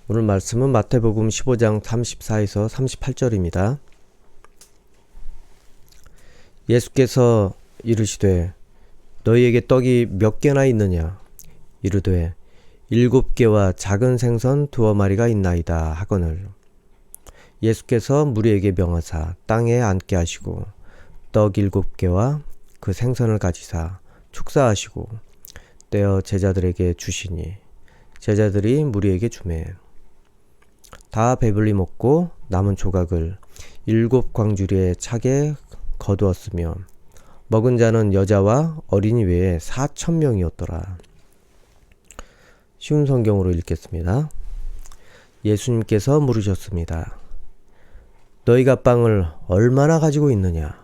오늘 말씀은 마태복음 15장 34에서 38절입니다. 예수께서 이르시되 너희에게 떡이 몇 개나 있느냐? 이르되 7개와 작은 생선 2마리가 있나이다 하거늘. 예수께서 무리에게 명하사 땅에 앉게 하시고 떡 7개와 그 생선을 가지사 축사하시고 떼어 제자들에게 주시니 제자들이 무리에게 주매 다 배불리 먹고 남은 조각을 7광주리에 차게 거두었으며 먹은 자는 여자와 어린이 외에 4,000명이었더라. 쉬운 성경으로 읽겠습니다. 예수님께서 물으셨습니다. 너희가 빵을 얼마나 가지고 있느냐?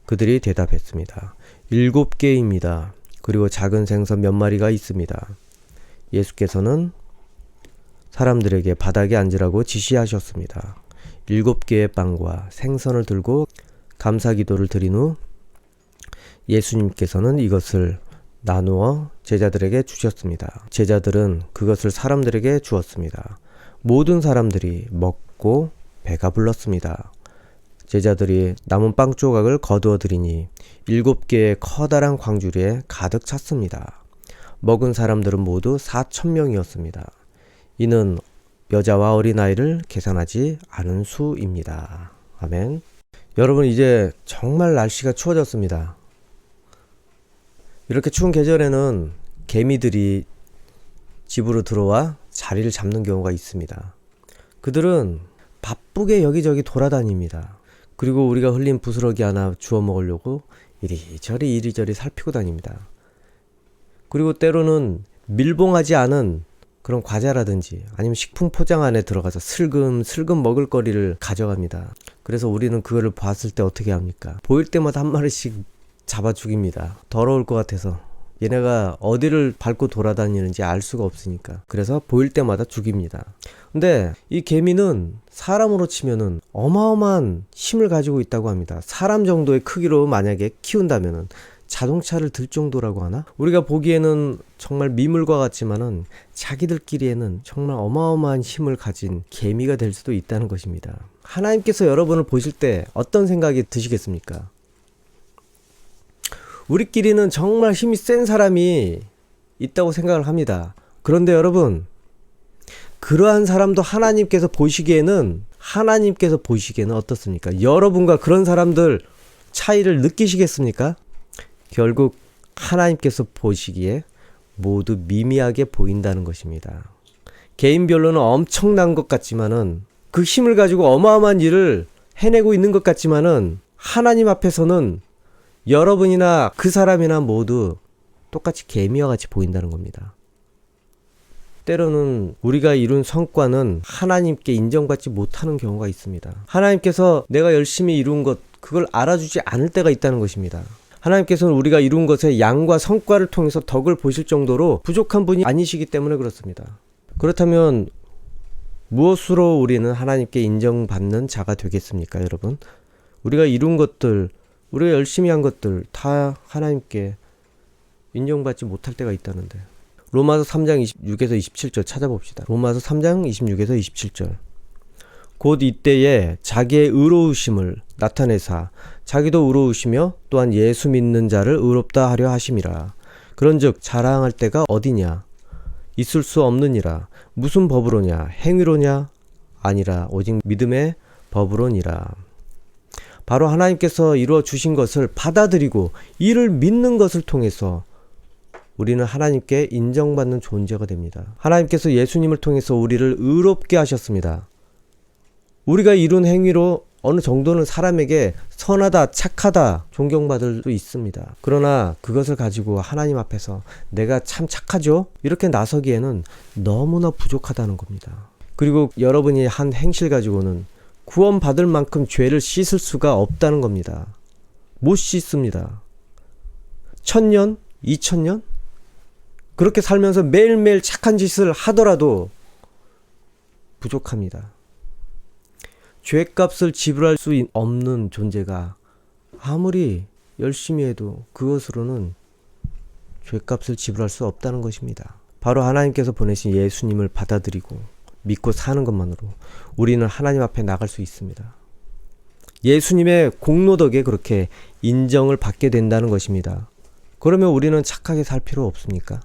그들이 대답했습니다. 7개입니다. 그리고 작은 생선 몇 마리가 있습니다. 예수께서는 사람들에게 바닥에 앉으라고 지시하셨습니다. 7개의 빵과 생선을 들고 감사기도를 드린 후 예수님께서는 이것을 나누어 제자들에게 주셨습니다. 제자들은 그것을 사람들에게 주었습니다. 모든 사람들이 먹고 배가 불렀습니다. 제자들이 남은 빵 조각을 거두어 드리니 7개의 커다란 광주리에 가득 찼습니다. 먹은 사람들은 모두 4,000명이었습니다. 이는 여자와 어린아이를 계산하지 않은 수입니다. 아멘. 여러분, 이제 정말 날씨가 추워졌습니다. 이렇게 추운 계절에는 개미들이 집으로 들어와 자리를 잡는 경우가 있습니다. 그들은 바쁘게 여기저기 돌아다닙니다. 그리고 우리가 흘린 부스러기 하나 주워 먹으려고 이리저리 살피고 다닙니다. 그리고 때로는 밀봉하지 않은 그런 과자라든지 아니면 식품 포장 안에 들어가서 슬금 먹을 거리를 가져갑니다. 그래서 우리는 그거를 봤을 때 어떻게 합니까? 보일 때마다 한 마리씩 잡아 죽입니다. 더러울 것 같아서. 얘네가 어디를 밟고 돌아다니는지 알 수가 없으니까. 그래서 보일 때마다 죽입니다. 근데 이 개미는 사람으로 치면은 어마어마한 힘을 가지고 있다고 합니다. 사람 정도의 크기로 만약에 키운다면은 자동차를 들 정도라고 하나? 우리가 보기에는 정말 미물과 같지만은 자기들끼리에는 정말 어마어마한 힘을 가진 개미가 될 수도 있다는 것입니다. 하나님께서 여러분을 보실 때 어떤 생각이 드시겠습니까? 우리끼리는 정말 힘이 센 사람이 있다고 생각을 합니다. 그런데 여러분, 그러한 사람도 하나님께서 보시기에는 어떻습니까? 여러분과 그런 사람들 차이를 느끼시겠습니까? 결국 하나님께서 보시기에 모두 미미하게 보인다는 것입니다. 개인별로는 엄청난 것 같지만은 그 힘을 가지고 어마어마한 일을 해내고 있는 것 같지만은 하나님 앞에서는 여러분이나 그 사람이나 모두 똑같이 개미와 같이 보인다는 겁니다. 때로는 우리가 이룬 성과는 하나님께 인정받지 못하는 경우가 있습니다. 하나님께서 내가 열심히 이룬 것, 그걸 알아주지 않을 때가 있다는 것입니다. 하나님께서는 우리가 이룬 것의 양과 성과를 통해서 덕을 보실 정도로 부족한 분이 아니시기 때문에 그렇습니다. 그렇다면 무엇으로 우리는 하나님께 인정받는 자가 되겠습니까, 여러분? 우리가 이룬 것들, 우리가 열심히 한 것들 다 하나님께 인정받지 못할 때가 있다는데. 로마서 3장 26에서 27절 찾아봅시다. 로마서 3장 26에서 27절. 곧 이때에 자기의 의로우심을 나타내사 자기도 의로우시며 또한 예수 믿는 자를 의롭다 하려 하심이라. 그런즉 자랑할 때가 어디냐? 있을 수 없느니라. 무슨 법으로냐? 행위로냐? 아니라 오직 믿음의 법으로니라. 바로 하나님께서 이루어 주신 것을 받아들이고 이를 믿는 것을 통해서 우리는 하나님께 인정받는 존재가 됩니다. 하나님께서 예수님을 통해서 우리를 의롭게 하셨습니다. 우리가 이룬 행위로 어느 정도는 사람에게 선하다, 착하다, 존경받을 수 있습니다. 그러나 그것을 가지고 하나님 앞에서 내가 참 착하죠? 이렇게 나서기에는 너무나 부족하다는 겁니다. 그리고 여러분이 한 행실 가지고는 구원받을 만큼 죄를 씻을 수가 없다는 겁니다. 못 씻습니다. 1000년? 2000년? 그렇게 살면서 매일매일 착한 짓을 하더라도 부족합니다. 죄값을 지불할 수 없는 존재가 아무리 열심히 해도 그것으로는 죄값을 지불할 수 없다는 것입니다. 바로 하나님께서 보내신 예수님을 받아들이고 믿고 사는 것만으로 우리는 하나님 앞에 나갈 수 있습니다. 예수님의 공로 덕에 그렇게 인정을 받게 된다는 것입니다. 그러면 우리는 착하게 살 필요 없습니까?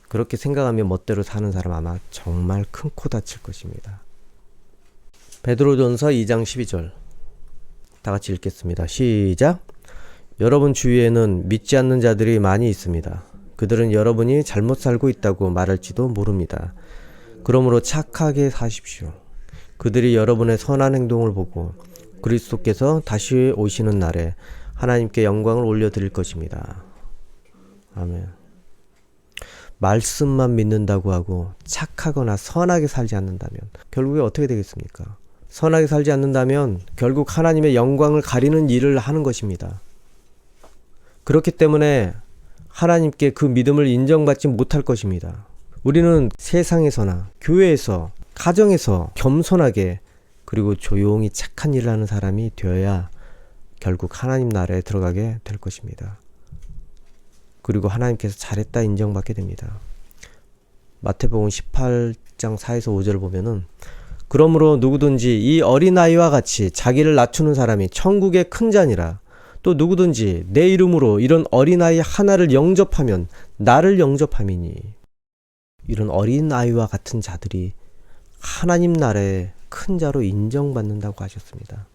그렇게 생각하면 멋대로 사는 사람 아마 정말 큰 코 다칠 것입니다. 베드로전서 2장 12절 다 같이 읽겠습니다. 시작. 여러분 주위에는 믿지 않는 자들이 많이 있습니다. 그들은 여러분이 잘못 살고 있다고 말할지도 모릅니다. 그러므로 착하게 사십시오. 그들이 여러분의 선한 행동을 보고 그리스도께서 다시 오시는 날에 하나님께 영광을 올려드릴 것입니다. 아멘. 말씀만 믿는다고 하고 착하거나 선하게 살지 않는다면 결국에 어떻게 되겠습니까? 선하게 살지 않는다면 결국 하나님의 영광을 가리는 일을 하는 것입니다. 그렇기 때문에 하나님께 그 믿음을 인정받지 못할 것입니다. 우리는 세상에서나 교회에서 가정에서 겸손하게 그리고 조용히 착한 일을 하는 사람이 되어야 결국 하나님 나라에 들어가게 될 것입니다. 그리고 하나님께서 잘했다 인정받게 됩니다. 마태복음 18장 4에서 5절을 보면은 그러므로 누구든지 이 어린아이와 같이 자기를 낮추는 사람이 천국의 큰 자니라. 또 누구든지 내 이름으로 이런 어린아이 하나를 영접하면 나를 영접함이니. 이런 어린아이와 같은 자들이 하나님 나라의 큰 자로 인정받는다고 하셨습니다.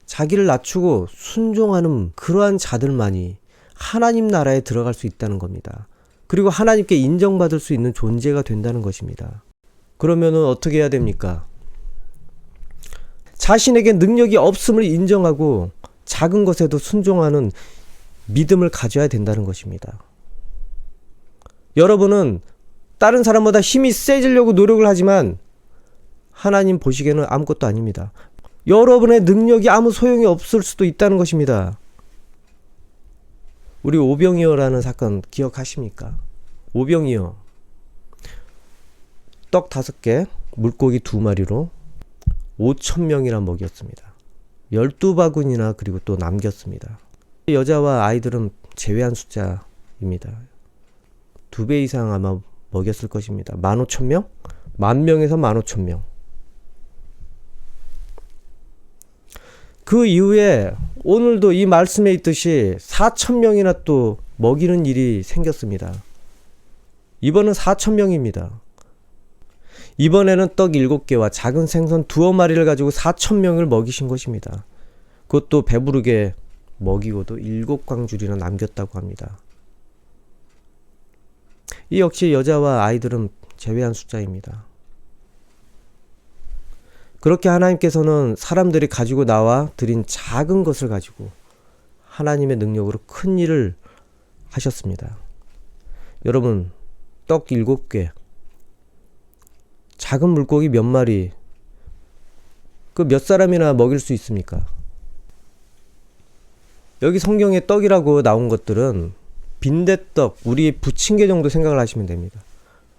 자기를 낮추고 순종하는 그러한 자들만이 하나님 나라에 들어갈 수 있다는 겁니다. 그리고 하나님께 인정받을 수 있는 존재가 된다는 것입니다. 그러면은 어떻게 해야 됩니까? 자신에게 능력이 없음을 인정하고 작은 것에도 순종하는 믿음을 가져야 된다는 것입니다. 여러분은 다른 사람보다 힘이 세지려고 노력을 하지만 하나님 보시기에는 아무것도 아닙니다. 여러분의 능력이 아무 소용이 없을 수도 있다는 것입니다. 우리 오병이어라는 사건 기억하십니까? 오병이어 떡 5개, 물고기 2마리로 5,000명이나 먹였습니다. 12바구니나 그리고 또 남겼습니다. 여자와 아이들은 제외한 숫자입니다. 2배 이상 아마 먹였을 것입니다. 15,000명? 10,000명에서 15,000명. 그 이후에 오늘도 이 말씀에 있듯이 4,000명이나 또 먹이는 일이 생겼습니다. 이번은 4,000명입니다. 이번에는 떡 7개와 작은 생선 2마리를 가지고 4,000명을 먹이신 것입니다. 그것도 배부르게 먹이고도 7광줄이나 남겼다고 합니다. 이 역시 여자와 아이들은 제외한 숫자입니다. 그렇게 하나님께서는 사람들이 가지고 나와 드린 작은 것을 가지고 하나님의 능력으로 큰 일을 하셨습니다. 여러분, 떡 7개, 작은 물고기 몇 마리, 그 몇 사람이나 먹일 수 있습니까? 여기 성경에 떡이라고 나온 것들은 빈대떡, 우리 부침개 정도 생각을 하시면 됩니다.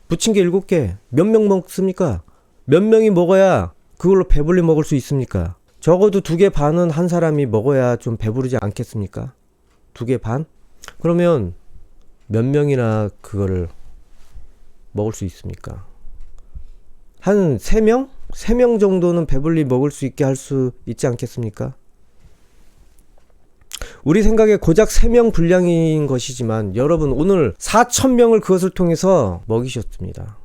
부침개 7개, 몇 명 먹습니까? 몇 명이 먹어야 그걸로 배불리 먹을 수 있습니까? 적어도 2개 반은 한 사람이 먹어야 좀 배부르지 않겠습니까? 2개 반? 그러면 몇 명이나 그거를 먹을 수 있습니까? 한 3명? 3명 정도는 배불리 먹을 수 있게 할 수 있지 않겠습니까? 우리 생각에 고작 3명 분량인 것이지만 여러분 오늘 4,000명을 그것을 통해서 먹이셨습니다.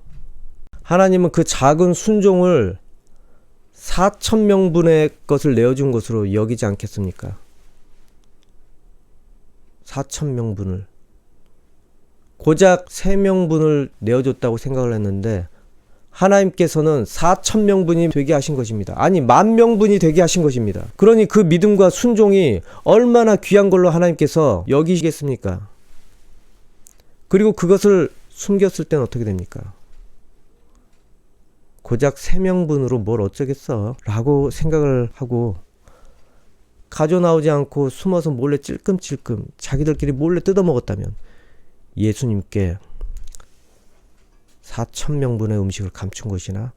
하나님은 그 작은 순종을 4,000명분의 것을 내어준 것으로 여기지 않겠습니까? 4,000명분을 고작 3명분을 내어줬다고 생각을 했는데 하나님께서는 4,000명분이 되게 하신 것입니다. 아니 10,000명분이 되게 하신 것입니다. 그러니 그 믿음과 순종이 얼마나 귀한 걸로 하나님께서 여기시겠습니까? 그리고 그것을 숨겼을 땐 어떻게 됩니까? 고작 3명분으로 뭘 어쩌겠어 라고 생각을 하고 가져나오지 않고 숨어서 몰래 찔끔찔끔 자기들끼리 몰래 뜯어먹었다면 예수님께 4,000명분의 음식을 감춘 것이나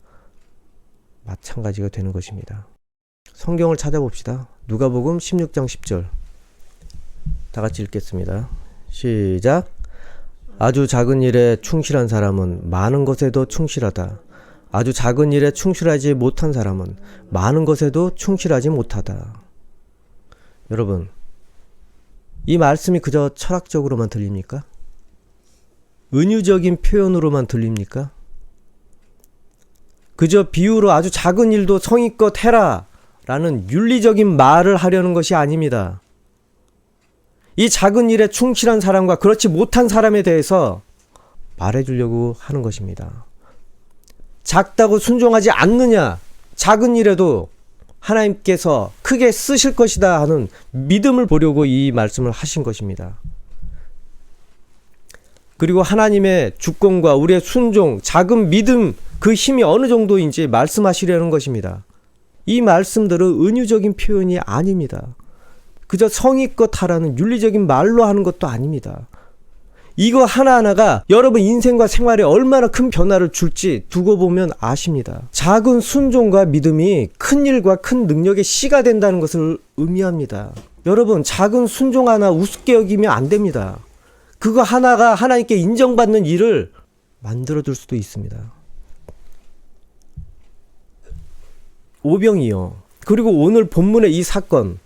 마찬가지가 되는 것입니다. 성경을 찾아봅시다. 누가복음 16장 10절 다 같이 읽겠습니다. 시작. 아주 작은 일에 충실한 사람은 많은 것에도 충실하다. 아주 작은 일에 충실하지 못한 사람은 많은 것에도 충실하지 못하다. 여러분, 이 말씀이 그저 철학적으로만 들립니까? 은유적인 표현으로만 들립니까? 그저 비유로 아주 작은 일도 성의껏 해라 라는 윤리적인 말을 하려는 것이 아닙니다. 이 작은 일에 충실한 사람과 그렇지 못한 사람에 대해서 말해주려고 하는 것입니다. 작다고 순종하지 않느냐, 작은 일에도 하나님께서 크게 쓰실 것이다 하는 믿음을 보려고 이 말씀을 하신 것입니다. 그리고 하나님의 주권과 우리의 순종, 작은 믿음, 그 힘이 어느 정도인지 말씀하시려는 것입니다. 이 말씀들은 은유적인 표현이 아닙니다. 그저 성의껏 하라는 윤리적인 말로 하는 것도 아닙니다. 이거 하나하나가 여러분 인생과 생활에 얼마나 큰 변화를 줄지 두고 보면 아십니다. 작은 순종과 믿음이 큰 일과 큰 능력의 씨가 된다는 것을 의미합니다. 여러분, 작은 순종 하나 우습게 여기면 안 됩니다. 그거 하나가 하나님께 인정받는 일을 만들어줄 수도 있습니다. 오병이어. 그리고 오늘 본문의 이 사건,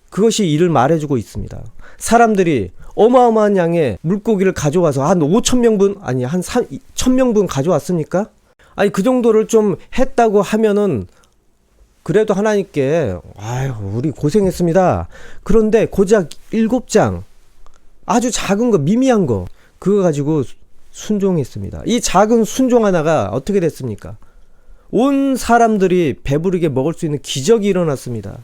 그것이 이를 말해주고 있습니다. 사람들이 어마어마한 양의 물고기를 가져와서 한 5,000명분, 아니 한 1,000명분 가져왔습니까? 아니 그 정도를 좀 했다고 하면은 그래도 하나님께 아유 우리 고생했습니다. 그런데 고작 7장 아주 작은 거, 미미한 거, 그거 가지고 순종했습니다. 이 작은 순종 하나가 어떻게 됐습니까? 온 사람들이 배부르게 먹을 수 있는 기적이 일어났습니다.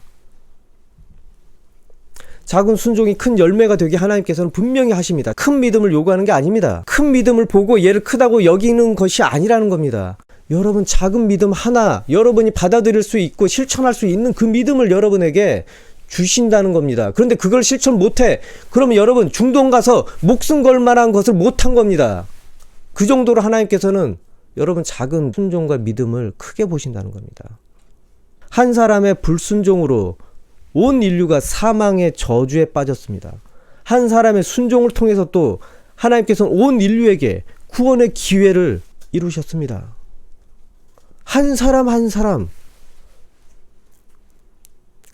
작은 순종이 큰 열매가 되게 하나님께서는 분명히 하십니다. 큰 믿음을 요구하는 게 아닙니다. 큰 믿음을 보고 얘를 크다고 여기는 것이 아니라는 겁니다. 여러분, 작은 믿음 하나 여러분이 받아들일 수 있고 실천할 수 있는 그 믿음을 여러분에게 주신다는 겁니다. 그런데 그걸 실천 못해. 그러면 여러분 중동 가서 목숨 걸 만한 것을 못한 겁니다. 그 정도로 하나님께서는 여러분 작은 순종과 믿음을 크게 보신다는 겁니다. 한 사람의 불순종으로 온 인류가 사망의 저주에 빠졌습니다. 한 사람의 순종을 통해서 또 하나님께서는 온 인류에게 구원의 기회를 이루셨습니다. 한 사람 한 사람,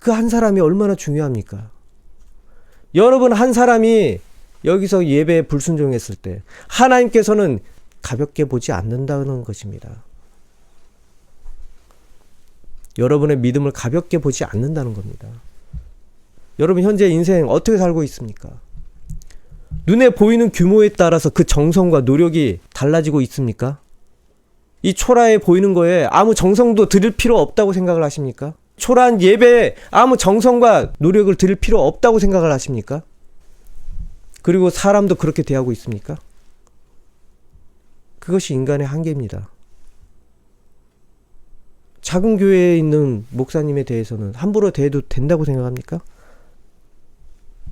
그 한 사람이 얼마나 중요합니까? 여러분 한 사람이 여기서 예배에 불순종했을 때 하나님께서는 가볍게 보지 않는다는 것입니다. 여러분의 믿음을 가볍게 보지 않는다는 겁니다. 여러분 현재 인생 어떻게 살고 있습니까? 눈에 보이는 규모에 따라서 그 정성과 노력이 달라지고 있습니까? 이 초라해 보이는 거에 아무 정성도 들일 필요 없다고 생각을 하십니까? 초라한 예배에 아무 정성과 노력을 들일 필요 없다고 생각을 하십니까? 그리고 사람도 그렇게 대하고 있습니까? 그것이 인간의 한계입니다. 작은 교회에 있는 목사님에 대해서는 함부로 대해도 된다고 생각합니까?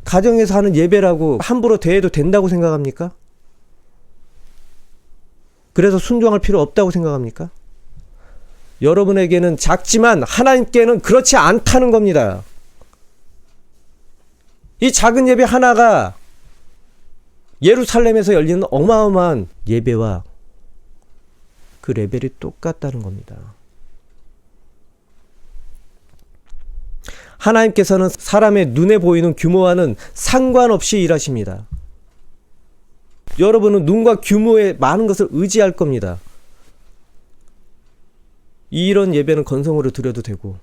가정에서 하는 예배라고 함부로 대해도 된다고 생각합니까? 그래서 순종할 필요 없다고 생각합니까? 여러분에게는 작지만 하나님께는 그렇지 않다는 겁니다. 이 작은 예배 하나가 예루살렘에서 열리는 어마어마한 예배와 그 레벨이 똑같다는 겁니다. 하나님께서는 사람의 눈에 보이는 규모와는 상관없이 일하십니다. 여러분은 눈과 규모에 많은 것을 의지할 겁니다. 이런 예배는 건성으로 드려도 되고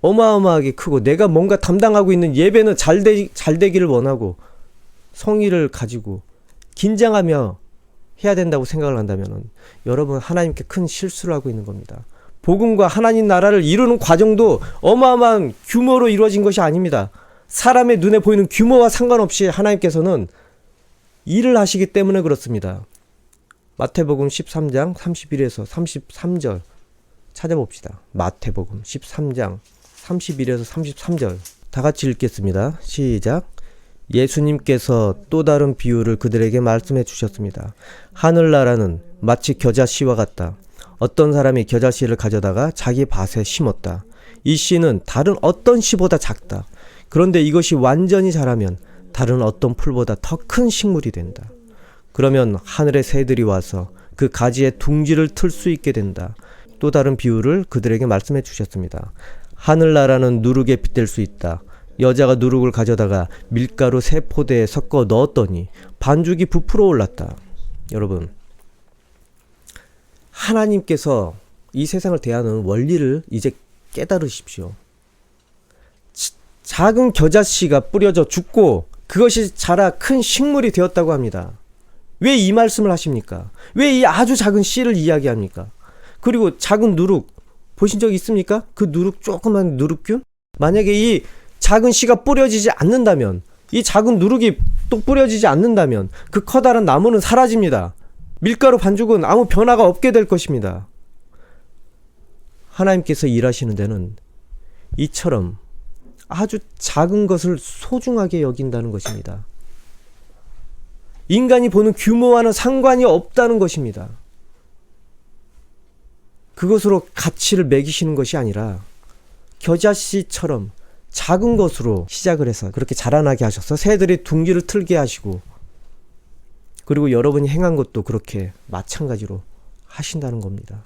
어마어마하게 크고 내가 뭔가 담당하고 있는 예배는 잘 되기를 원하고 성의를 가지고 긴장하며 해야 된다고 생각을 한다면 여러분 하나님께 큰 실수를 하고 있는 겁니다. 복음과 하나님 나라를 이루는 과정도 어마어마한 규모로 이루어진 것이 아닙니다. 사람의 눈에 보이는 규모와 상관없이 하나님께서는 일을 하시기 때문에 그렇습니다. 마태복음 13장 31에서 33절 찾아봅시다. 마태복음 13장 31에서 33절 다 같이 읽겠습니다. 시작. 예수님께서 또 다른 비유를 그들에게 말씀해 주셨습니다. 하늘나라는 마치 겨자씨와 같다. 어떤 사람이 겨자씨를 가져다가 자기 밭에 심었다. 이 씨는 다른 어떤 씨보다 작다. 그런데 이것이 완전히 자라면 다른 어떤 풀보다 더 큰 식물이 된다. 그러면 하늘의 새들이 와서 그 가지에 둥지를 틀 수 있게 된다. 또 다른 비유를 그들에게 말씀해 주셨습니다. 하늘나라는 누룩에 빗댈 수 있다. 여자가 누룩을 가져다가 밀가루 3포대에 섞어 넣었더니 반죽이 부풀어 올랐다. 여러분, 하나님께서 이 세상을 대하는 원리를 이제 깨달으십시오. 작은 겨자씨가 뿌려져 죽고 그것이 자라 큰 식물이 되었다고 합니다. 왜 이 말씀을 하십니까? 왜 이 아주 작은 씨를 이야기합니까? 그리고 작은 누룩 보신 적 있습니까? 그 누룩, 조그만 누룩균? 만약에 이 작은 씨가 뿌려지지 않는다면, 이 작은 누룩이 또 뿌려지지 않는다면 그 커다란 나무는 사라집니다. 밀가루 반죽은 아무 변화가 없게 될 것입니다. 하나님께서 일하시는 데는 이처럼 아주 작은 것을 소중하게 여긴다는 것입니다. 인간이 보는 규모와는 상관이 없다는 것입니다. 그것으로 가치를 매기시는 것이 아니라 겨자씨처럼 작은 것으로 시작을 해서 그렇게 자라나게 하셔서 새들이 둥지를 틀게 하시고, 그리고 여러분이 행한 것도 그렇게 마찬가지로 하신다는 겁니다.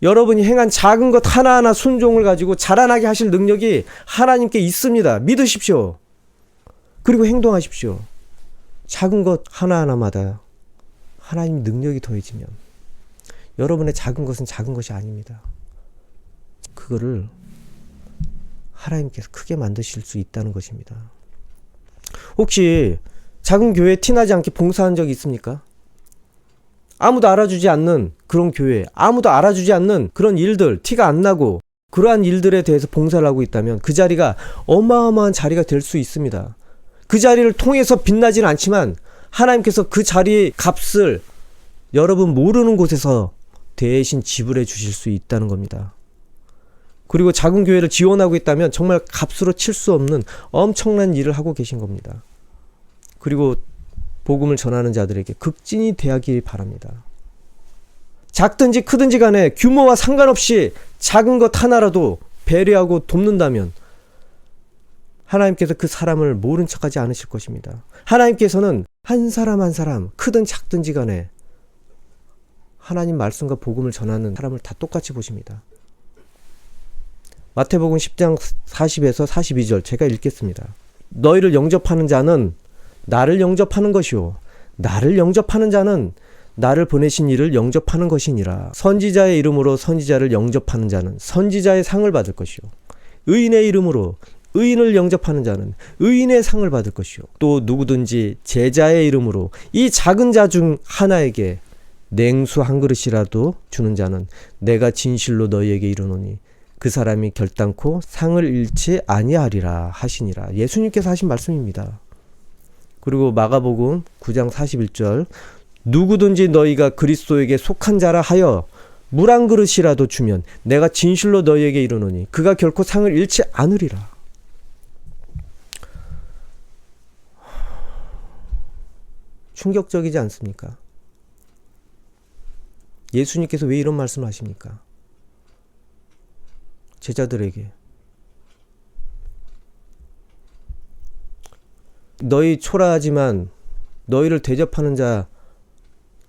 여러분이 행한 작은 것 하나하나 순종을 가지고 자라나게 하실 능력이 하나님께 있습니다. 믿으십시오. 그리고 행동하십시오. 작은 것 하나하나마다 하나님 능력이 더해지면 여러분의 작은 것은 작은 것이 아닙니다. 그거를 하나님께서 크게 만드실 수 있다는 것입니다. 혹시 작은 교회에 티나지 않게 봉사한 적이 있습니까? 아무도 알아주지 않는 그런 교회, 아무도 알아주지 않는 그런 일들, 티가 안 나고 그러한 일들에 대해서 봉사를 하고 있다면 그 자리가 어마어마한 자리가 될 수 있습니다. 그 자리를 통해서 빛나지는 않지만 하나님께서 그 자리의 값을 여러분 모르는 곳에서 대신 지불해 주실 수 있다는 겁니다. 그리고 작은 교회를 지원하고 있다면 정말 값으로 칠 수 없는 엄청난 일을 하고 계신 겁니다. 그리고 복음을 전하는 자들에게 극진히 대하기 바랍니다. 작든지 크든지 간에 규모와 상관없이 작은 것 하나라도 배려하고 돕는다면 하나님께서 그 사람을 모른 척하지 않으실 것입니다. 하나님께서는 한 사람 한 사람, 크든 작든지 간에 하나님 말씀과 복음을 전하는 사람을 다 똑같이 보십니다. 마태복음 10장 40에서 42절 제가 읽겠습니다. 너희를 영접하는 자는 나를 영접하는 것이요, 나를 영접하는 자는 나를 보내신 이를 영접하는 것이니라. 선지자의 이름으로 선지자를 영접하는 자는 선지자의 상을 받을 것이요, 의인의 이름으로 의인을 영접하는 자는 의인의 상을 받을 것이요, 또 누구든지 제자의 이름으로 이 작은 자 중 하나에게 냉수 한 그릇이라도 주는 자는 내가 진실로 너희에게 이르노니 그 사람이 결단코 상을 잃지 아니하리라 하시니라. 예수님께서 하신 말씀입니다. 그리고 마가복음 9장 41절 누구든지 너희가 그리스도에게 속한 자라 하여 물 한 그릇이라도 주면 내가 진실로 너희에게 이르노니 그가 결코 상을 잃지 않으리라. 충격적이지 않습니까? 예수님께서 왜 이런 말씀을 하십니까? 제자들에게 너희 초라하지만 너희를 대접하는 자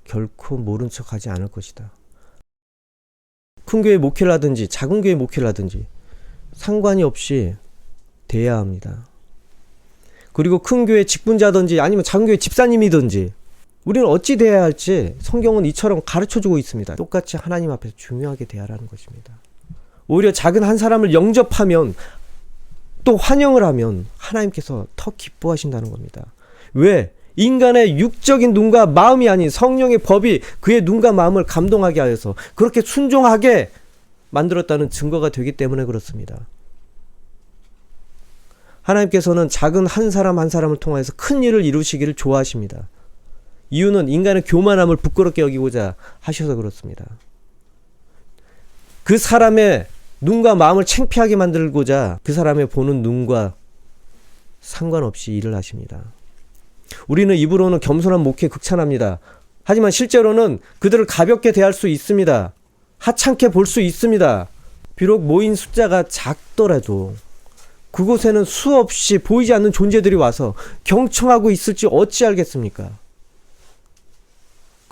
결코 모른 척하지 않을 것이다. 큰 교회 목회를 하든지 작은 교회 목회를 하든지 상관이 없이 대해야 합니다. 그리고 큰 교회 직분자든지 아니면 작은 교회 집사님이든지 우리는 어찌 대해야 할지 성경은 이처럼 가르쳐주고 있습니다. 똑같이 하나님 앞에서 중요하게 대하라는 것입니다. 오히려 작은 한 사람을 영접하면 또 환영을 하면 하나님께서 더 기뻐하신다는 겁니다. 왜? 인간의 육적인 눈과 마음이 아닌 성령의 법이 그의 눈과 마음을 감동하게 하여서 그렇게 순종하게 만들었다는 증거가 되기 때문에 그렇습니다. 하나님께서는 작은 한 사람 한 사람을 통해서 큰 일을 이루시기를 좋아하십니다. 이유는 인간의 교만함을 부끄럽게 여기고자 하셔서 그렇습니다. 그 사람의 눈과 마음을 창피하게 만들고자 그 사람의 보는 눈과 상관없이 일을 하십니다. 우리는 입으로는 겸손한 목회 극찬합니다. 하지만 실제로는 그들을 가볍게 대할 수 있습니다. 하찮게 볼 수 있습니다. 비록 모인 숫자가 작더라도 그곳에는 수없이 보이지 않는 존재들이 와서 경청하고 있을지 어찌 알겠습니까?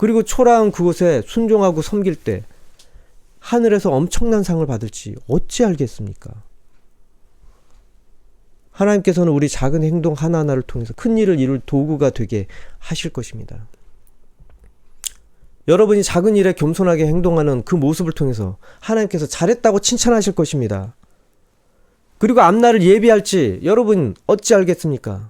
그리고 초라한 그곳에 순종하고 섬길 때 하늘에서 엄청난 상을 받을지 어찌 알겠습니까? 하나님께서는 우리 작은 행동 하나하나를 통해서 큰 일을 이룰 도구가 되게 하실 것입니다. 여러분이 작은 일에 겸손하게 행동하는 그 모습을 통해서 하나님께서 잘했다고 칭찬하실 것입니다. 그리고 앞날을 예비할지 여러분 어찌 알겠습니까?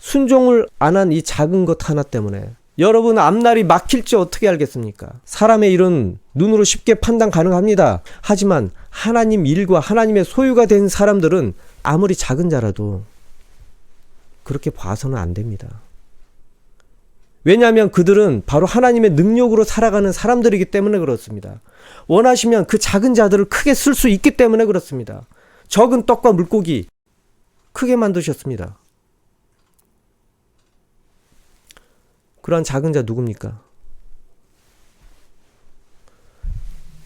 순종을 안 한 이 작은 것 하나 때문에 여러분 앞날이 막힐지 어떻게 알겠습니까? 사람의 일은 눈으로 쉽게 판단 가능합니다. 하지만 하나님 일과 하나님의 소유가 된 사람들은 아무리 작은 자라도 그렇게 봐서는 안 됩니다. 왜냐하면 그들은 바로 하나님의 능력으로 살아가는 사람들이기 때문에 그렇습니다. 원하시면 그 작은 자들을 크게 쓸 수 있기 때문에 그렇습니다. 적은 떡과 물고기 크게 만드셨습니다. 그러한 작은 자 누굽니까?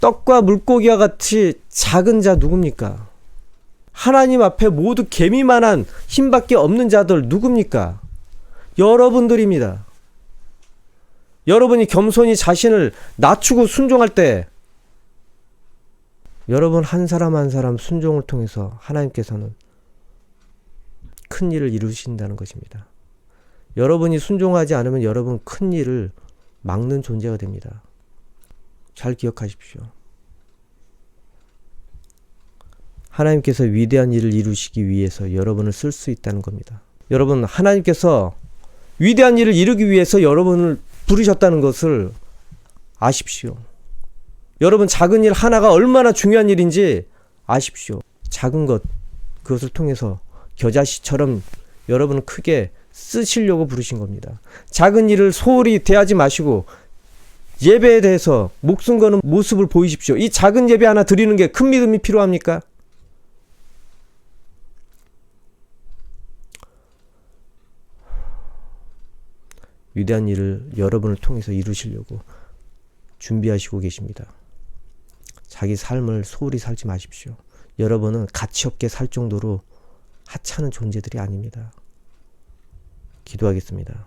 떡과 물고기와 같이 작은 자 누굽니까? 하나님 앞에 모두 개미만한 힘밖에 없는 자들 누굽니까? 여러분들입니다. 여러분이 겸손히 자신을 낮추고 순종할 때 여러분 한 사람 한 사람 순종을 통해서 하나님께서는 큰 일을 이루신다는 것입니다. 여러분이 순종하지 않으면 여러분 큰 일을 막는 존재가 됩니다. 잘 기억하십시오. 하나님께서 위대한 일을 이루시기 위해서 여러분을 쓸 수 있다는 겁니다. 여러분 하나님께서 위대한 일을 이루기 위해서 여러분을 부르셨다는 것을 아십시오. 여러분 작은 일 하나가 얼마나 중요한 일인지 아십시오. 작은 것 그것을 통해서 겨자씨처럼 여러분은 크게 쓰시려고 부르신 겁니다. 작은 일을 소홀히 대하지 마시고 예배에 대해서 목숨 거는 모습을 보이십시오. 이 작은 예배 하나 드리는 게 큰 믿음이 필요합니까? 위대한 일을 여러분을 통해서 이루시려고 준비하시고 계십니다. 자기 삶을 소홀히 살지 마십시오. 여러분은 가치 없게 살 정도로 하찮은 존재들이 아닙니다. 기도하겠습니다.